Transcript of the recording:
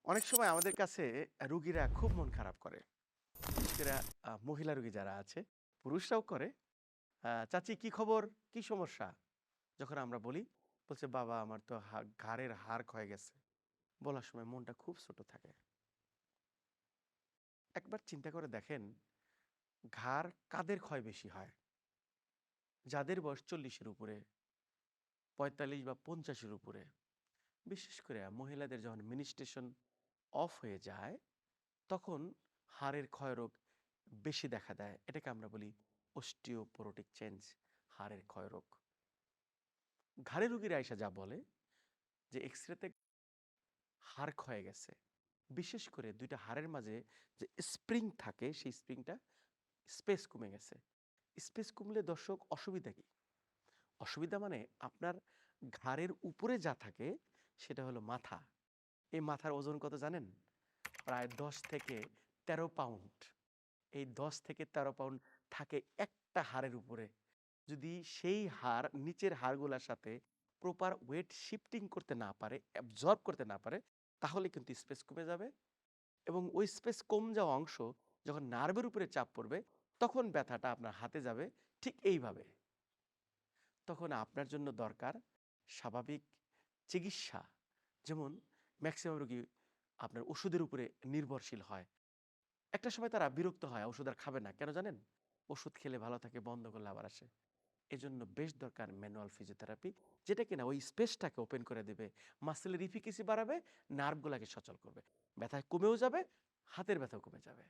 অনেক সময় আমাদের কাছে রুগীরা খুব মন খারাপ করে। বিশেষ করে মহিলা রুগী যারা আছে, পুরুষরাও করে। "চাচি কি খবর? কি সমস্যা?" যখন আমরা বলি, বলছে, "বাবা আমার তো ঘাড়ের হাড় ক্ষয়ে গেছে।" বলার সময় মনটা খুব ছোট থাকে। একবার চিন্তা করে দেখেন, ঘাড় কাদের ক্ষয় বেশি হয়? যাদের বয়স ৪০ এর উপরে, ৪৫ বা ৫০ এর উপরে। বিশেষ করে মহিলাদের যখন menstruation অফ হয়ে যায়, তখন হাড়ের ক্ষয়রোগ বেশি দেখা দেয়। এটাকে আমরা বলি osteoporotic চেঞ্জ, হাড়ের ক্ষয়রোগ। ঘাড়ের রোগীরা আইসা যা বলে যে এক্স-রেতে হাড় ক্ষয়ে গেছে। বিশেষ করে ২ টা হাড়ের মাঝে যে স্প্রিং থাকে সেই স্প্রিংটা স্পেস কমে গেছে। স্পেস কমলে দর্শক অসুবিধা কি? অসুবিধা মানে আপনার ঘাড়ের উপরে যা থাকে সেটা হলো মাথা। এই মাথার ওজন কত জানেন? প্রায় ১০ থেকে ১৩ পাউন্ড। এই ১০ থেকে ১৩ পাউন্ড থাকে একটা হাড়ের উপরে। যদি সেই হাড় নিচের হাড়গুলার সাথে প্রপার ওয়েট শিফটিং করতে না পারে, অ্যাবজর্ব করতে না পারে, তাহলে কিন্তু স্পেস কমে যাবে এবং ওই স্পেস কম যাওয়া অংশ যখন নার্ভের উপরে চাপ পড়বে, তখন ব্যথাটা আপনার হাতে যাবে ঠিক এইভাবে। তখন আপনার জন্য দরকার স্বাভাবিক চিকিৎসা। যেমন ম্যাক্সিমাম রোগী আপনার ওষুধের উপরে নির্ভরশীল হয়। একটা সময় তারা বিরক্ত হয়, ওষুধ আর খাবে না। কেন জানেন? ওষুধ খেলে ভালো থাকে, বন্ধ করলে আবার আসে। এজন্য বেশ দরকার ম্যানুয়াল ফিজিওথেরাপি, যেটা কিনা ওই স্পেসটাকে ওপেন করে দেবে, মাসলের এফিকেসি বাড়াবে, নার্ভগুলাকে সচল করবে। ব্যথা কমেও যাবে, হাতের ব্যথাও কমে যাবে।